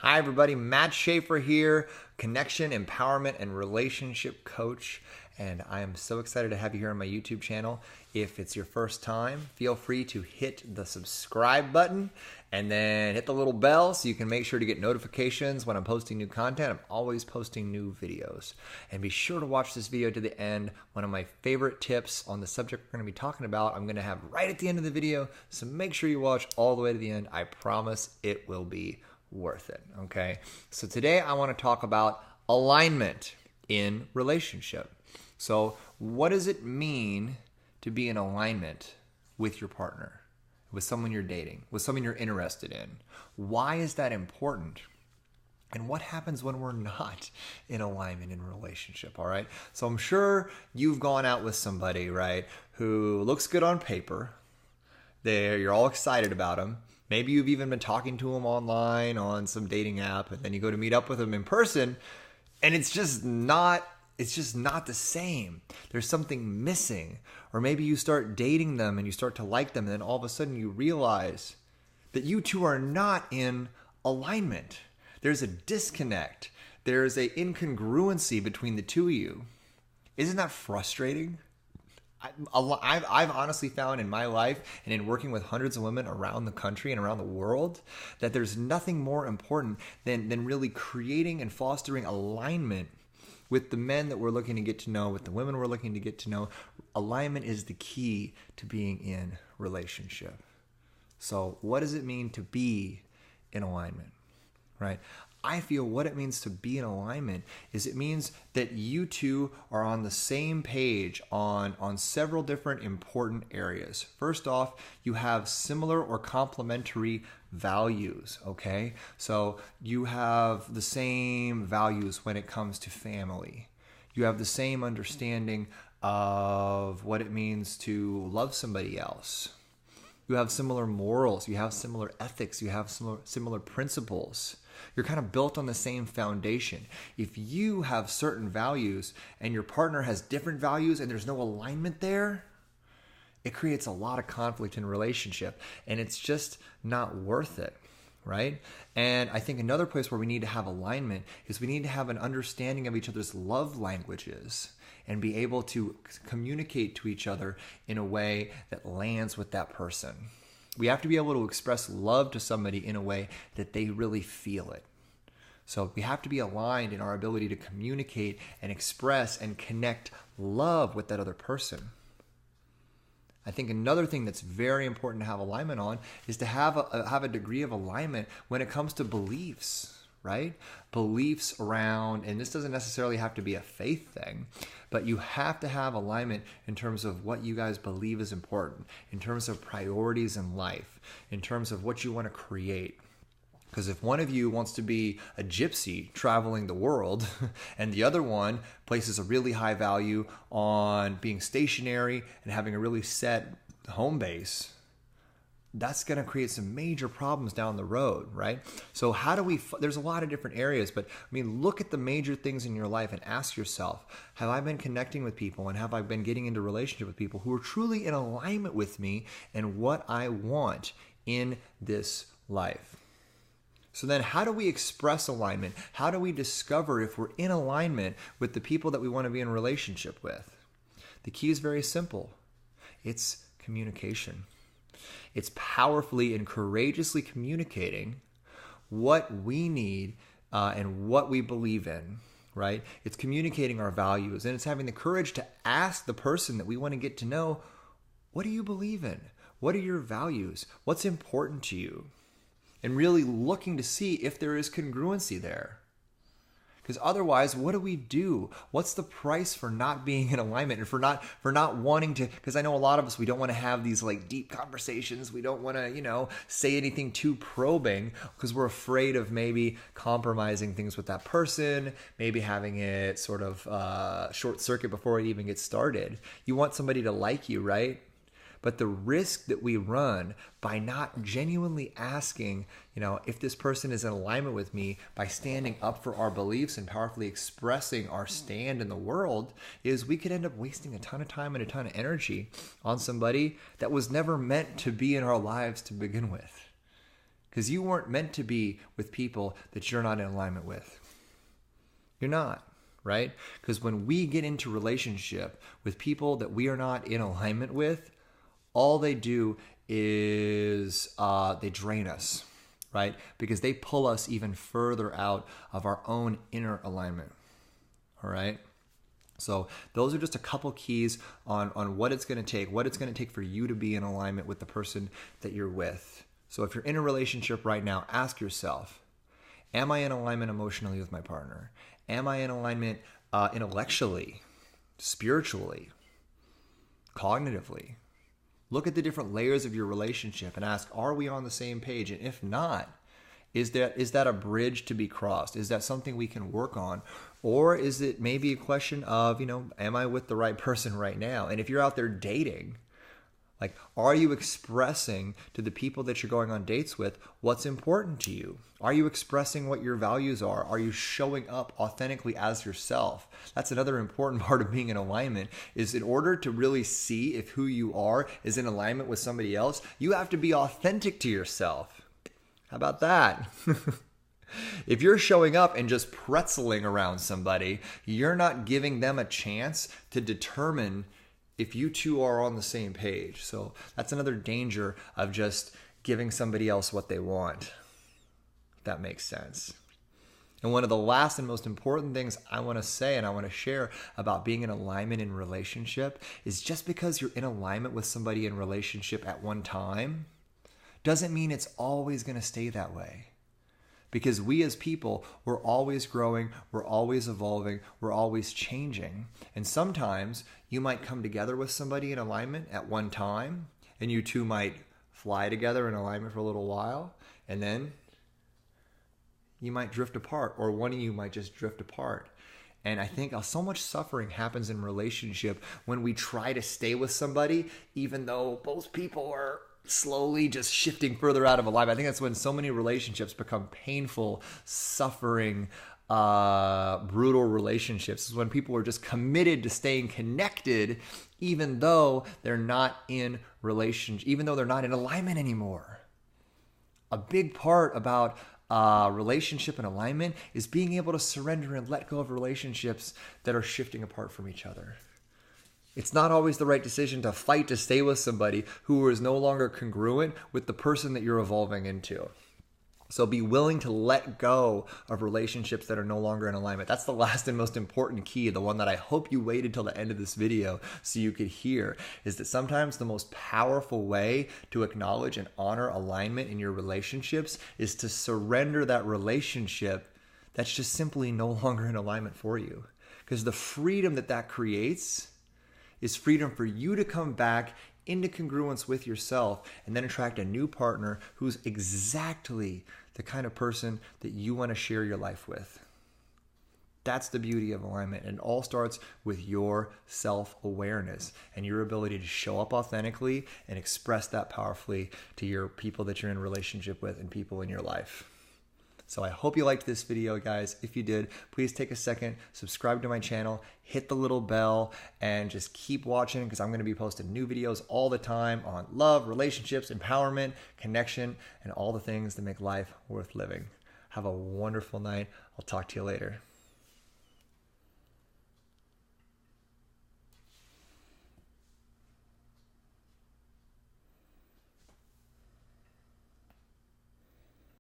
Hi, everybody. Matt Schaefer here, connection, empowerment, and relationship coach. And I am so excited to have you here on my YouTube channel. If it's your first time, feel free to hit the subscribe button and then hit the little bell so you can make sure to get notifications when I'm posting new content. I'm always posting new videos. And be sure to watch this video to the end. One of my favorite tips on the subject we're going to be talking about, I'm going to have right at the end of the video. So make sure you watch all the way to the end. I promise it will be worth it. Okay. So today I want to talk about alignment in relationship. So what does it mean to be in alignment with your partner, with someone you're dating, with someone you're interested in? Why is that important? And what happens when we're not in alignment in a relationship? All right. So I'm sure you've gone out with somebody, right, who looks good on paper. You're all excited about them. Maybe you've even been talking to them online on some dating app, and then you go to meet up with them in person, and it's just not the same. There's something missing. Or maybe you start dating them and you start to like them, and then all of a sudden you realize that you two are not in alignment. There's a disconnect. There's an incongruency between the two of you. Isn't that frustrating? I've honestly found in my life and in working with hundreds of women around the country and around the world that there's nothing more important than really creating and fostering alignment with the men that we're looking to get to know, with the women we're looking to get to know. Alignment is the key to being in relationship. So what does it mean to be in alignment, right? I feel what it means to be in alignment is it means that you two are on the same page on several different important areas. First off, you have similar or complementary values, okay? So you have the same values when it comes to family. You have the same understanding of what it means to love somebody else. You have similar morals, you have similar ethics, you have similar principles. You're kind of built on the same foundation. If you have certain values and your partner has different values and there's no alignment there, it creates a lot of conflict in a relationship, and it's just not worth it, right? And I think another place where we need to have alignment is we need to have an understanding of each other's love languages and be able to communicate to each other in a way that lands with that person. We have to be able to express love to somebody in a way that they really feel it. So we have to be aligned in our ability to communicate and express and connect love with that other person. I think another thing that's very important to have alignment on is to have a degree of alignment when it comes to beliefs, right? Beliefs around, and this doesn't necessarily have to be a faith thing, but you have to have alignment in terms of what you guys believe is important, in terms of priorities in life, in terms of what you want to create. Because if one of you wants to be a gypsy traveling the world and the other one places a really high value on being stationary and having a really set home base, that's going to create some major problems down the road, right? So how do we, there's a lot of different areas, but I mean, look at the major things in your life and ask yourself, have I been connecting with people and have I been getting into relationship with people who are truly in alignment with me and what I want in this life? So then how do we express alignment? How do we discover if we're in alignment with the people that we want to be in relationship with? The key is very simple. It's communication. It's powerfully and courageously communicating what we need and what we believe in, right? It's communicating our values, and it's having the courage to ask the person that we want to get to know, what do you believe in? What are your values? What's important to you? And really looking to see if there is congruency there. Because otherwise, what do we do? What's the price for not being in alignment and for not wanting to? Because I know a lot of us, we don't want to have these like deep conversations. We don't want to, say anything too probing because we're afraid of maybe compromising things with that person, maybe having it sort of short circuit before it even gets started. You want somebody to like you, right? But the risk that we run by not genuinely asking, if this person is in alignment with me, by standing up for our beliefs and powerfully expressing our stand in the world, is we could end up wasting a ton of time and a ton of energy on somebody that was never meant to be in our lives to begin with. because you weren't meant to be with people that you're not in alignment with. You're not, right? Because when we get into relationship with people that we are not in alignment with, all they do is they drain us, right? Because they pull us even further out of our own inner alignment, all right? So those are just a couple keys on what it's going to take for you to be in alignment with the person that you're with. So if you're in a relationship right now, ask yourself, am I in alignment emotionally with my partner? Am I in alignment intellectually, spiritually, cognitively? Look at the different layers of your relationship and ask, are we on the same page? And if not, is that a bridge to be crossed? Is that something we can work on? Or is it maybe a question of, am I with the right person right now? And if you're out there dating, like, are you expressing to the people that you're going on dates with what's important to you? Are you expressing what your values are? Are you showing up authentically as yourself? That's another important part of being in alignment, is in order to really see if who you are is in alignment with somebody else, you have to be authentic to yourself. How about that? If you're showing up and just pretzeling around somebody, you're not giving them a chance to determine if you two are on the same page. So that's another danger of just giving somebody else what they want. If that makes sense. And one of the last and most important things I want to say and I want to share about being in alignment in relationship is just because you're in alignment with somebody in relationship at one time doesn't mean it's always going to stay that way. Because we as people, we're always growing, we're always evolving, we're always changing. And sometimes you might come together with somebody in alignment at one time, and you two might fly together in alignment for a little while, and then you might drift apart, or one of you might just drift apart. And I think so much suffering happens in relationship when we try to stay with somebody, even though both people are slowly just shifting further out of alignment. I think that's when so many relationships become painful, suffering, brutal relationships. Is when people are just committed to staying connected, even though they're not in relationship, even though they're not in alignment anymore. A big part about relationship and alignment is being able to surrender and let go of relationships that are shifting apart from each other. It's not always the right decision to fight to stay with somebody who is no longer congruent with the person that you're evolving into. So be willing to let go of relationships that are no longer in alignment. That's the last and most important key, the one that I hope you waited till the end of this video so you could hear, is that sometimes the most powerful way to acknowledge and honor alignment in your relationships is to surrender that relationship that's just simply no longer in alignment for you. Because the freedom that creates is freedom for you to come back into congruence with yourself and then attract a new partner who's exactly the kind of person that you want to share your life with. That's the beauty of alignment. And it all starts with your self-awareness and your ability to show up authentically and express that powerfully to your people that you're in a relationship with and people in your life. So I hope you liked this video, guys. If you did, please take a second, subscribe to my channel, hit the little bell, and just keep watching because I'm going to be posting new videos all the time on love, relationships, empowerment, connection, and all the things that make life worth living. Have a wonderful night. I'll talk to you later.